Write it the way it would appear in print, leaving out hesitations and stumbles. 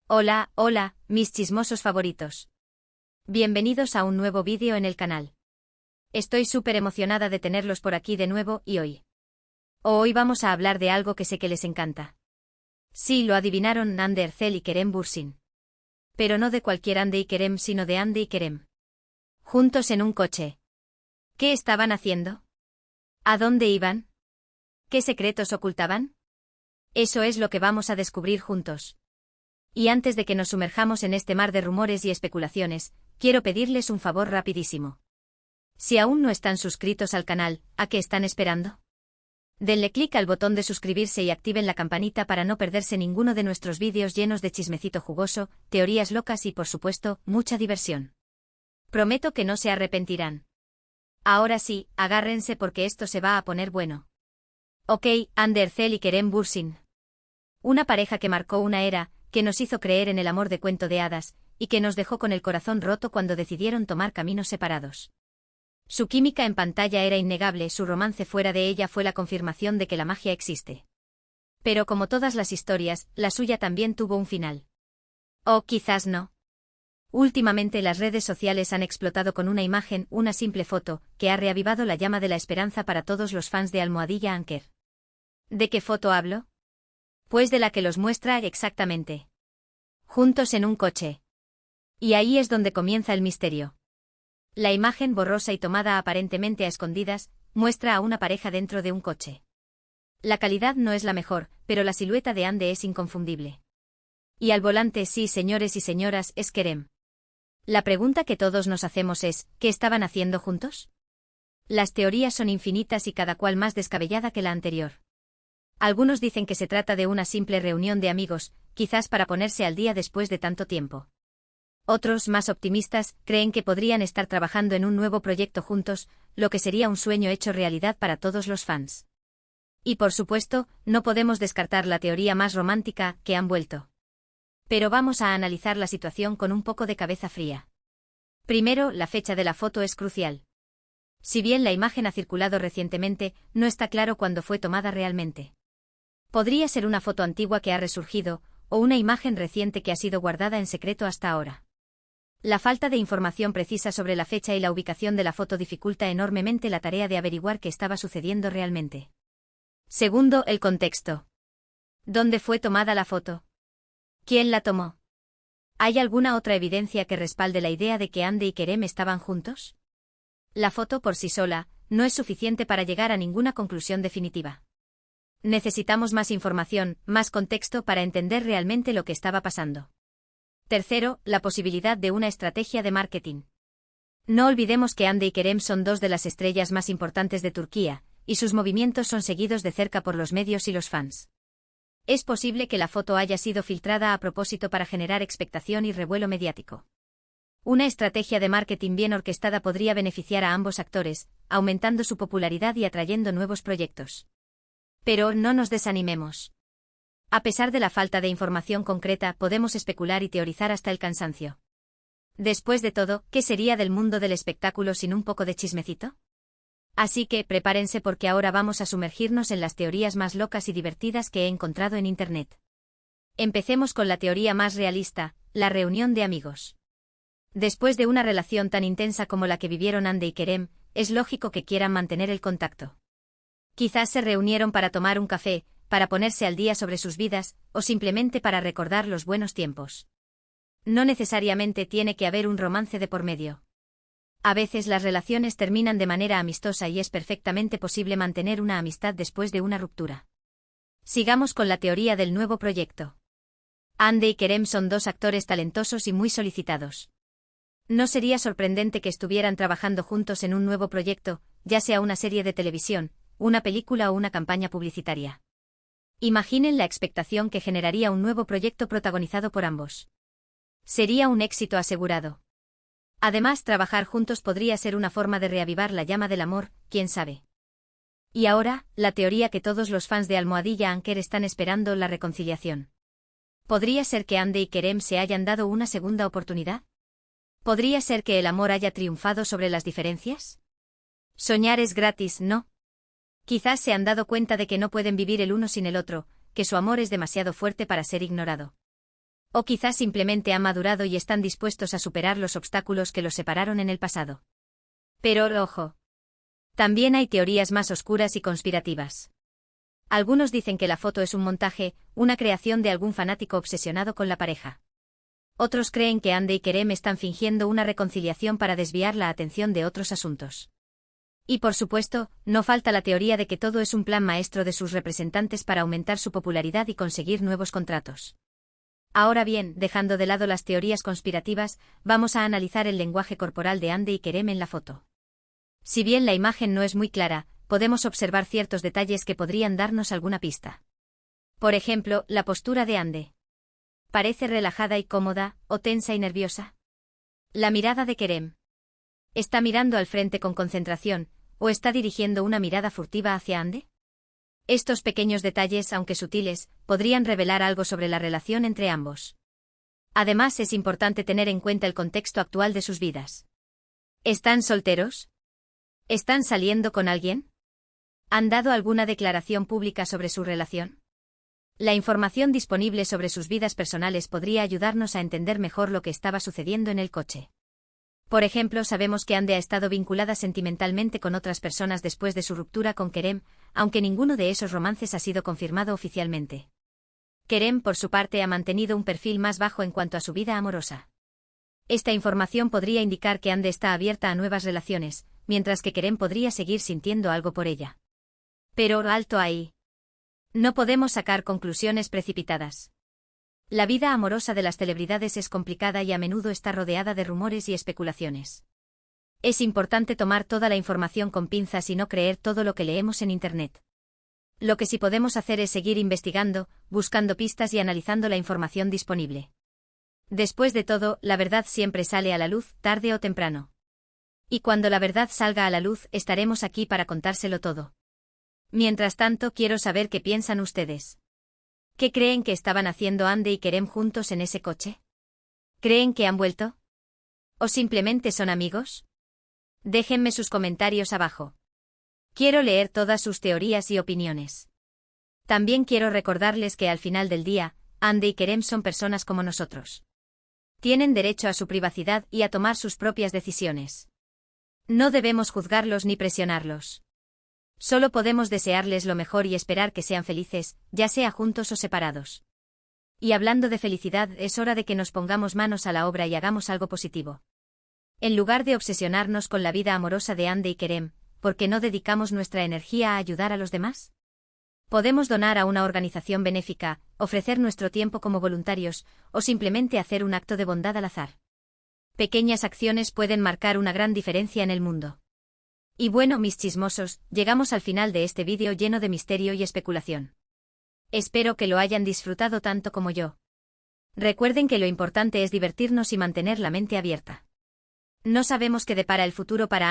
Hola, hola, mis chismosos favoritos. Bienvenidos a un nuevo vídeo en el canal. Estoy súper emocionada de tenerlos por aquí de nuevo y hoy vamos a hablar de algo que sé que les encanta. Sí, lo adivinaron, Ander Ercel y Kerem Bürsin. Pero no de cualquier Ande y Kerem, sino de Ande y Kerem. Juntos en un coche. ¿Qué estaban haciendo? ¿A dónde iban? ¿Qué secretos ocultaban? Eso es lo que vamos a descubrir juntos. Y antes de que nos sumerjamos en este mar de rumores y especulaciones, quiero pedirles un favor rapidísimo. Si aún no están suscritos al canal, ¿a qué están esperando? Denle clic al botón de suscribirse y activen la campanita para no perderse ninguno de nuestros vídeos llenos de chismecito jugoso, teorías locas y por supuesto, mucha diversión. Prometo que no se arrepentirán. Ahora sí, agárrense porque esto se va a poner bueno. Ok, Ander Ercel y Kerem Bürsin. Una pareja que marcó una era, que nos hizo creer en el amor de cuento de hadas, y que nos dejó con el corazón roto cuando decidieron tomar caminos separados. Su química en pantalla era innegable, su romance fuera de ella fue la confirmación de que la magia existe. Pero como todas las historias, la suya también tuvo un final. O quizás no. Últimamente las redes sociales han explotado con una imagen, una simple foto, que ha reavivado la llama de la esperanza para todos los fans de Almohadilla Anker. ¿De qué foto hablo? Pues de la que los muestra exactamente. Juntos en un coche. Y ahí es donde comienza el misterio. La imagen borrosa y tomada aparentemente a escondidas, muestra a una pareja dentro de un coche. La calidad no es la mejor, pero la silueta de Ande es inconfundible. Y al volante, sí, señores y señoras, es Kerem. La pregunta que todos nos hacemos es, ¿qué estaban haciendo juntos? Las teorías son infinitas y cada cual más descabellada que la anterior. Algunos dicen que se trata de una simple reunión de amigos, quizás para ponerse al día después de tanto tiempo. Otros, más optimistas, creen que podrían estar trabajando en un nuevo proyecto juntos, lo que sería un sueño hecho realidad para todos los fans. Y por supuesto, no podemos descartar la teoría más romántica, que han vuelto. Pero vamos a analizar la situación con un poco de cabeza fría. Primero, la fecha de la foto es crucial. Si bien la imagen ha circulado recientemente, no está claro cuándo fue tomada realmente. Podría ser una foto antigua que ha resurgido, o una imagen reciente que ha sido guardada en secreto hasta ahora. La falta de información precisa sobre la fecha y la ubicación de la foto dificulta enormemente la tarea de averiguar qué estaba sucediendo realmente. Segundo, el contexto. ¿Dónde fue tomada la foto? ¿Quién la tomó? ¿Hay alguna otra evidencia que respalde la idea de que Ande y Kerem estaban juntos? La foto por sí sola no es suficiente para llegar a ninguna conclusión definitiva. Necesitamos más información, más contexto para entender realmente lo que estaba pasando. Tercero, la posibilidad de una estrategia de marketing. No olvidemos que Ande y Kerem son dos de las estrellas más importantes de Turquía, y sus movimientos son seguidos de cerca por los medios y los fans. Es posible que la foto haya sido filtrada a propósito para generar expectación y revuelo mediático. Una estrategia de marketing bien orquestada podría beneficiar a ambos actores, aumentando su popularidad y atrayendo nuevos proyectos. Pero no nos desanimemos. A pesar de la falta de información concreta, podemos especular y teorizar hasta el cansancio. Después de todo, ¿qué sería del mundo del espectáculo sin un poco de chismecito? Así que, prepárense porque ahora vamos a sumergirnos en las teorías más locas y divertidas que he encontrado en Internet. Empecemos con la teoría más realista, la reunión de amigos. Después de una relación tan intensa como la que vivieron Ande y Kerem, es lógico que quieran mantener el contacto. Quizás se reunieron para tomar un café, para ponerse al día sobre sus vidas, o simplemente para recordar los buenos tiempos. No necesariamente tiene que haber un romance de por medio. A veces las relaciones terminan de manera amistosa y es perfectamente posible mantener una amistad después de una ruptura. Sigamos con la teoría del nuevo proyecto. Ande y Kerem son dos actores talentosos y muy solicitados. No sería sorprendente que estuvieran trabajando juntos en un nuevo proyecto, ya sea una serie de televisión, una película o una campaña publicitaria. Imaginen la expectación que generaría un nuevo proyecto protagonizado por ambos. Sería un éxito asegurado. Además, trabajar juntos podría ser una forma de reavivar la llama del amor, quién sabe. Y ahora, la teoría que todos los fans de Almohadilla Anker están esperando, la reconciliación. ¿Podría ser que Ande y Kerem se hayan dado una segunda oportunidad? ¿Podría ser que el amor haya triunfado sobre las diferencias? Soñar es gratis, ¿no? Quizás se han dado cuenta de que no pueden vivir el uno sin el otro, que su amor es demasiado fuerte para ser ignorado. O quizás simplemente han madurado y están dispuestos a superar los obstáculos que los separaron en el pasado. Pero, ojo. También hay teorías más oscuras y conspirativas. Algunos dicen que la foto es un montaje, una creación de algún fanático obsesionado con la pareja. Otros creen que Hande y Kerem están fingiendo una reconciliación para desviar la atención de otros asuntos. Y por supuesto, no falta la teoría de que todo es un plan maestro de sus representantes para aumentar su popularidad y conseguir nuevos contratos. Ahora bien, dejando de lado las teorías conspirativas, vamos a analizar el lenguaje corporal de Hande y Kerem en la foto. Si bien la imagen no es muy clara, podemos observar ciertos detalles que podrían darnos alguna pista. Por ejemplo, la postura de Hande. ¿Parece relajada y cómoda, o tensa y nerviosa? La mirada de Kerem. ¿Está mirando al frente con concentración, o está dirigiendo una mirada furtiva hacia Hande? Estos pequeños detalles, aunque sutiles, podrían revelar algo sobre la relación entre ambos. Además, es importante tener en cuenta el contexto actual de sus vidas. ¿Están solteros? ¿Están saliendo con alguien? ¿Han dado alguna declaración pública sobre su relación? La información disponible sobre sus vidas personales podría ayudarnos a entender mejor lo que estaba sucediendo en el coche. Por ejemplo, sabemos que Hande ha estado vinculada sentimentalmente con otras personas después de su ruptura con Kerem, aunque ninguno de esos romances ha sido confirmado oficialmente. Kerem, por su parte, ha mantenido un perfil más bajo en cuanto a su vida amorosa. Esta información podría indicar que Hande está abierta a nuevas relaciones, mientras que Kerem podría seguir sintiendo algo por ella. Pero alto ahí. No podemos sacar conclusiones precipitadas. La vida amorosa de las celebridades es complicada y a menudo está rodeada de rumores y especulaciones. Es importante tomar toda la información con pinzas y no creer todo lo que leemos en Internet. Lo que sí podemos hacer es seguir investigando, buscando pistas y analizando la información disponible. Después de todo, la verdad siempre sale a la luz, tarde o temprano. Y cuando la verdad salga a la luz, estaremos aquí para contárselo todo. Mientras tanto, quiero saber qué piensan ustedes. ¿Qué creen que estaban haciendo Hande y Kerem juntos en ese coche? ¿Creen que han vuelto? ¿O simplemente son amigos? Déjenme sus comentarios abajo. Quiero leer todas sus teorías y opiniones. También quiero recordarles que al final del día, Hande y Kerem son personas como nosotros. Tienen derecho a su privacidad y a tomar sus propias decisiones. No debemos juzgarlos ni presionarlos. Solo podemos desearles lo mejor y esperar que sean felices, ya sea juntos o separados. Y hablando de felicidad, es hora de que nos pongamos manos a la obra y hagamos algo positivo. En lugar de obsesionarnos con la vida amorosa de Hande y Kerem, ¿por qué no dedicamos nuestra energía a ayudar a los demás? Podemos donar a una organización benéfica, ofrecer nuestro tiempo como voluntarios, o simplemente hacer un acto de bondad al azar. Pequeñas acciones pueden marcar una gran diferencia en el mundo. Y bueno, mis chismosos, llegamos al final de este vídeo lleno de misterio y especulación. Espero que lo hayan disfrutado tanto como yo. Recuerden que lo importante es divertirnos y mantener la mente abierta. No sabemos qué depara el futuro para